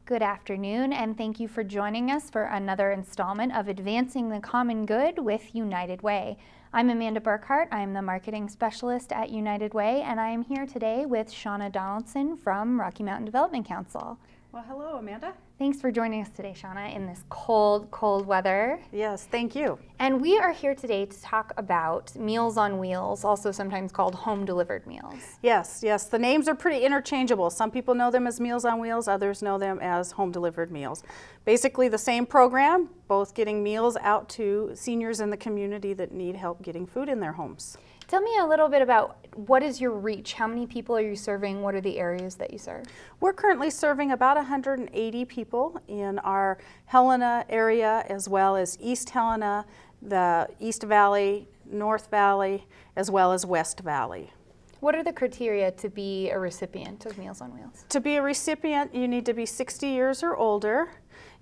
Good afternoon, and thank you for joining us for another installment of Advancing the Common Good with United Way. I'm Amanda Burkhart. I'm the marketing specialist at United Way, and I am here today with Shawna Donaldson from Rocky Mountain Development Council. Well, hello, Amanda. Thanks for joining us today, Shawna, in this cold, cold weather. Yes, thank you. And we are here today to talk about Meals on Wheels, also sometimes called home-delivered meals. Yes, the names are pretty interchangeable. Some people know them as Meals on Wheels, others know them as home-delivered meals. Basically the same program, both getting meals out to seniors in the community that need help getting food in their homes. Tell me a little bit about what is your reach? How many people are you serving? What are the areas that you serve? We're currently serving about 180 people in our Helena area, as well as East Helena, the East Valley, North Valley, as well as West Valley. What are the criteria to be a recipient of Meals on Wheels? To be a recipient, you need to be 60 years or older.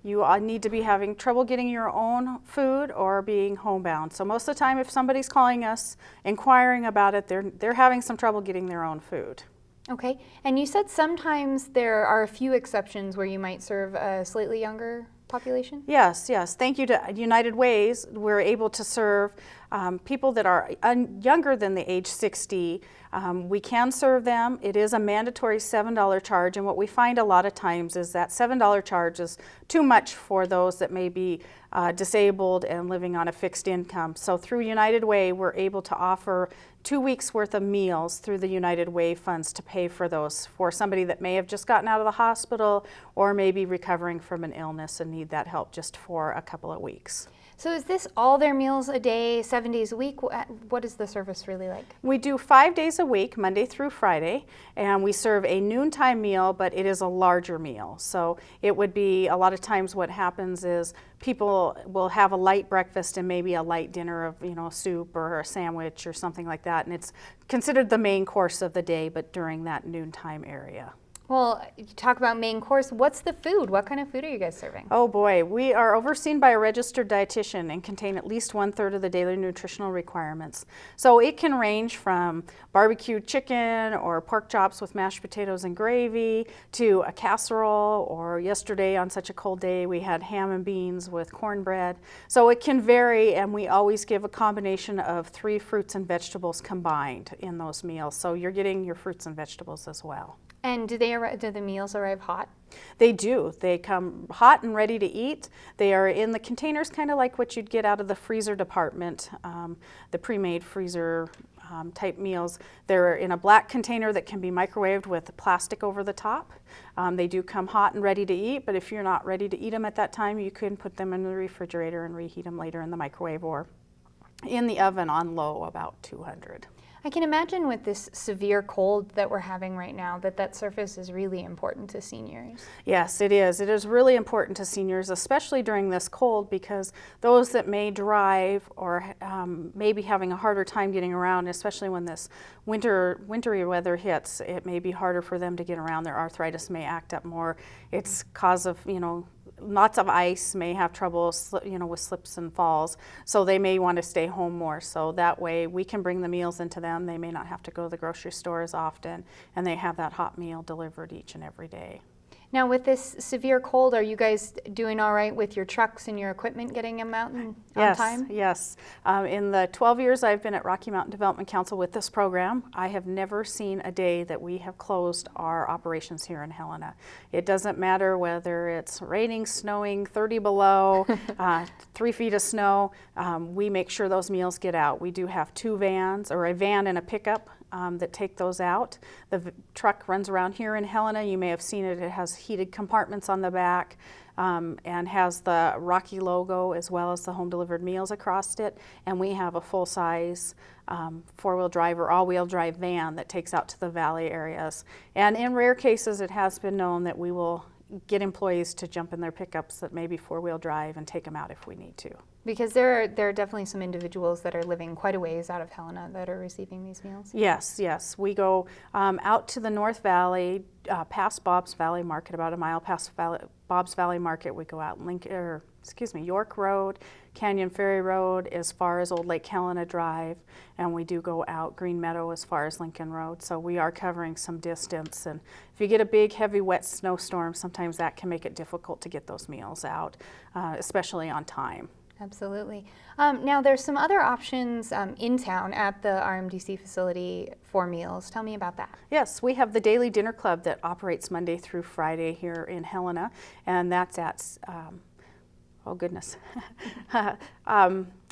You need to be having trouble getting your own food or being homebound. So most of the time, if somebody's calling us inquiring about it, they're having some trouble getting their own food. Okay, and you said sometimes there are a few exceptions where you might serve a slightly younger population? Yes. Thank you to United Ways, we're able to serve people that are younger than the age 60. We can serve them. It is a mandatory $7 charge, and what we find a lot of times is that $7 charge is too much for those that may be disabled and living on a fixed income. So through United Way, we're able to offer 2 weeks worth of meals through the United Way funds to pay for those for somebody that may have just gotten out of the hospital or may be recovering from an illness and need that help just for a couple of weeks. So is this all their meals a day, 7 days a week? What is the service really like? We do 5 days a week, Monday through Friday, and we serve a noontime meal, but it is a larger meal. So it would be, a lot of times what happens is people will have a light breakfast and maybe a light dinner of, soup or a sandwich or something like that, and it's considered the main course of the day, but during that noontime area. Well, you talk about main course. What's the food? What kind of food are you guys serving? Oh boy, we are overseen by a registered dietitian and contain at least 1/3 of the daily nutritional requirements. So it can range from barbecued chicken or pork chops with mashed potatoes and gravy to a casserole, or yesterday on such a cold day we had ham and beans with cornbread. So it can vary, and we always give a combination of 3 fruits and vegetables combined in those meals. So you're getting your fruits and vegetables as well. And do the meals arrive hot? They do. They come hot and ready to eat. They are in the containers, kind of like what you'd get out of the freezer department, the pre-made freezer type meals. They're in a black container that can be microwaved with plastic over the top. They do come hot and ready to eat, but if you're not ready to eat them at that time, you can put them in the refrigerator and reheat them later in the microwave or in the oven on low, about 200. I can imagine with this severe cold that we're having right now that surface is really important to seniors. Yes, it is. It is really important to seniors, especially during this cold, because those that may drive or may be having a harder time getting around, especially when this wintry weather hits, it may be harder for them to get around. Their arthritis may act up more. It's cause of, lots of ice, may have trouble, with slips and falls, so they may want to stay home more. So that way we can bring the meals into them. They may not have to go to the grocery store as often, and they have that hot meal delivered each and every day. Now with this severe cold, are you guys doing all right with your trucks and your equipment getting them out on time? Yes. In the 12 years I've been at Rocky Mountain Development Council with this program, I have never seen a day that we have closed our operations here in Helena. It doesn't matter whether it's raining, snowing, 30 below, 3 feet of snow, we make sure those meals get out. We do have 2 vans, or a van and a pickup, that take those out. The truck runs around here in Helena. You may have seen it. It has heated compartments on the back and has the Rocky logo as well as the home delivered meals across it. And we have a full-size 4-wheel drive or all-wheel drive van that takes out to the valley areas. And in rare cases, it has been known that we will get employees to jump in their pickups that may be 4-wheel drive and take them out if we need to. Because there are definitely some individuals that are living quite a ways out of Helena that are receiving these meals. Yes. We go out to the North Valley, past Bob's Valley Market, about a mile past Bob's Valley Market. We go out York Road, Canyon Ferry Road, as far as Old Lake Helena Drive, and we do go out Green Meadow as far as Lincoln Road. So we are covering some distance, and if you get a big, heavy, wet snowstorm, sometimes that can make it difficult to get those meals out, especially on time. Absolutely. Now there's some other options in town at the RMDC facility for meals. Tell me about that. Yes, we have the Daily Dinner Club that operates Monday through Friday here in Helena, and that's at,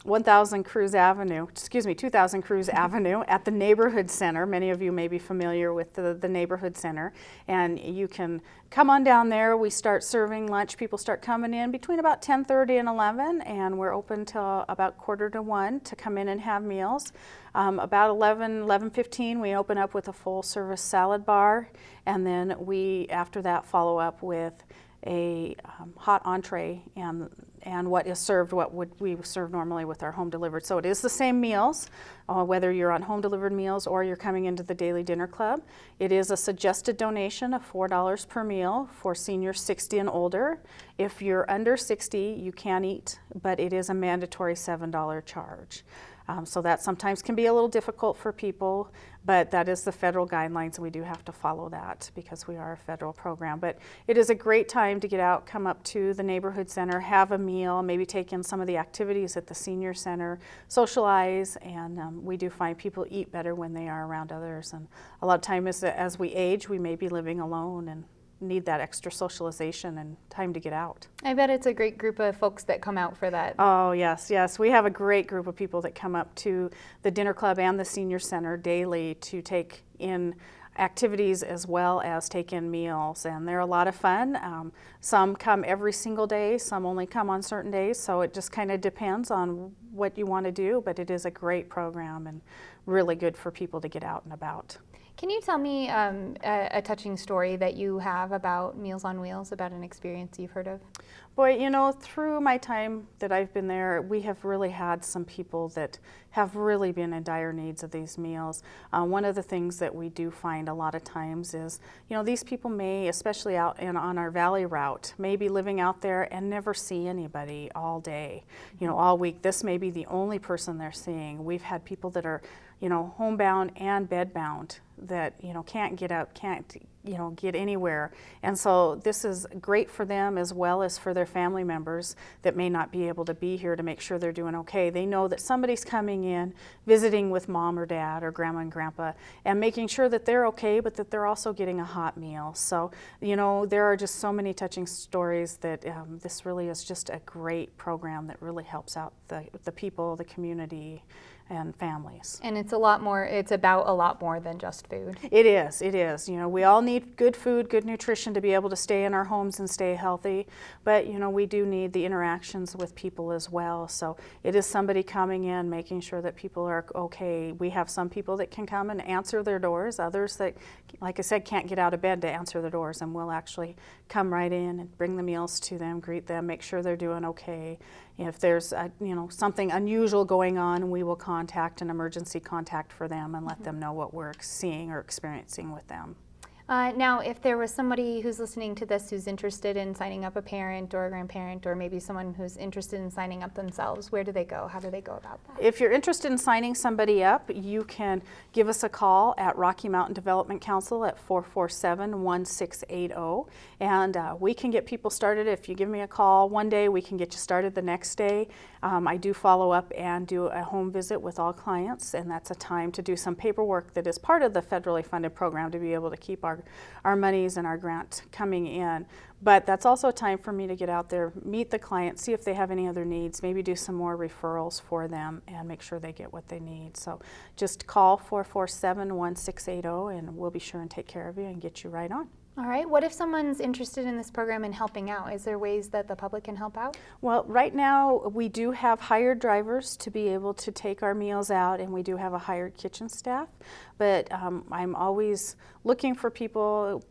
2000 Cruz Avenue at the Neighborhood Center. Many of you may be familiar with the Neighborhood Center, and you can come on down there. We start serving lunch. People start coming in between about 10:30 and 11, and we're open till about 12:45 to come in and have meals. About 11:15, we open up with a full service salad bar, and then we, after that, follow up with a hot entree and what is served, what would we serve normally with our home delivered. So it is the same meals, whether you're on home delivered meals or you're coming into the Daily Dinner Club. It is a suggested donation of $4 per meal for seniors 60 and older. If you're under 60, you can eat, but it is a mandatory $7 charge. So that sometimes can be a little difficult for people, but that is the federal guidelines, and we do have to follow that because we are a federal program. But it is a great time to get out, come up to the Neighborhood Center, have a meal, maybe take in some of the activities at the senior center, socialize, and we do find people eat better when they are around others. And a lot of times as we age, we may be living alone and need that extra socialization and time to get out. I bet it's a great group of folks that come out for that. Oh, yes, yes. We have a great group of people that come up to the Dinner Club and the Senior Center daily to take in activities as well as take in meals, and they're a lot of fun. Some come every single day, some only come on certain days, so it just kind of depends on what you want to do, but it is a great program and really good for people to get out and about. Can you tell me a touching story that you have about Meals on Wheels, about an experience you've heard of? Boy, you know, through my time that I've been there, we have really had some people that have really been in dire needs of these meals. One of the things that we do find a lot of times is, you know, these people may, especially out on our valley route, may be living out there and never see anybody all day, you know, all week. This may be the only person they're seeing. We've had people that are, you know, homebound and bedbound that, you know, can't get up, can't, you know, get anywhere. And so this is great for them as well as for their family members that may not be able to be here to make sure they're doing okay. They know that somebody's coming in, visiting with mom or dad or grandma and grandpa, and making sure that they're okay, but that they're also getting a hot meal. So, you know, there are just so many touching stories that this really is just a great program that really helps out the people, the community, and families. And it's a lot more, it's about a lot more than just food. It is, it is. You know, we all need good food, good nutrition to be able to stay in our homes and stay healthy, but you know, we do need the interactions with people as well. So it is somebody coming in, making sure that people are okay. We have some people that can come and answer their doors, others that, like I said, can't get out of bed to answer their doors, and we'll actually come right in and bring the meals to them, greet them, make sure they're doing okay. If there's you know, something unusual going on, we will contact an emergency contact for them and let them know what we're seeing or experiencing with them. Now, if there was somebody who's listening to this who's interested in signing up a parent or a grandparent, or maybe someone who's interested in signing up themselves, where do they go? How do they go about that? If you're interested in signing somebody up, you can give us a call at Rocky Mountain Development Council at 447-1680, and we can get people started. If you give me a call one day, we can get you started the next day. I do follow up and do a home visit with all clients, and that's a time to do some paperwork that is part of the federally funded program to be able to keep our monies and our grant coming in. But that's also a time for me to get out there, meet the client, see if they have any other needs, maybe do some more referrals for them and make sure they get what they need. So just call 447-1680 and we'll be sure and take care of you and get you right on. All right. What if someone's interested in this program and helping out? Is there ways that the public can help out? Well, right now we do have hired drivers to be able to take our meals out, and we do have a hired kitchen staff. But I'm always looking for people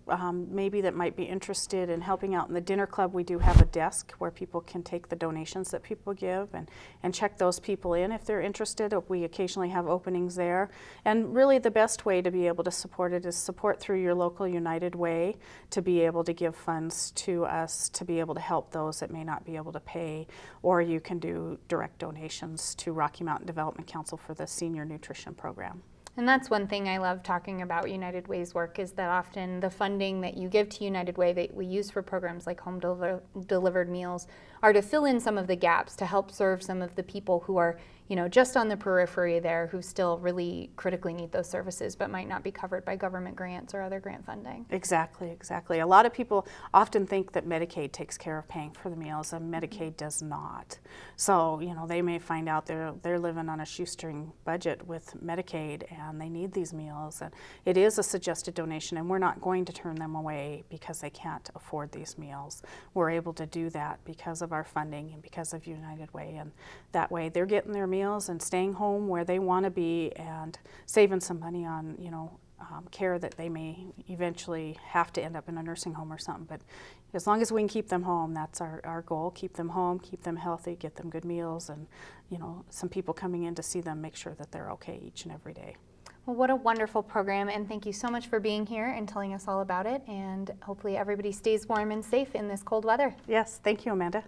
maybe that might be interested in helping out in the dinner club. We do have a desk where people can take the donations that people give and check those people in if they're interested. We occasionally have openings there. And really the best way to be able to support it is support through your local United Way. way to be able to give funds to us to be able to help those that may not be able to pay, or you can do direct donations to Rocky Mountain Development Council for the Senior Nutrition Program. And that's one thing I love talking about United Way's work, is that often the funding that you give to United Way that we use for programs like home delivered meals are to fill in some of the gaps, to help serve some of the people who are, you know, just on the periphery there, who still really critically need those services but might not be covered by government grants or other grant funding. Exactly, exactly. A lot of people often think that Medicaid takes care of paying for the meals, and Medicaid does not. So, you know, they may find out they're living on a shoestring budget with Medicaid and they need these meals, and it is a suggested donation, and we're not going to turn them away because they can't afford these meals. We're able to do that because of our funding and because of United Way, and that way they're getting their meals and staying home where they want to be and saving some money on, you know, care that they may eventually have to end up in a nursing home or something. But as long as we can keep them home, that's our goal. Keep them home, keep them healthy, get them good meals, and, you know, some people coming in to see them, make sure that they're okay each and every day. Well, what a wonderful program, and thank you so much for being here and telling us all about it, and hopefully everybody stays warm and safe in this cold weather. Yes, thank you, Amanda.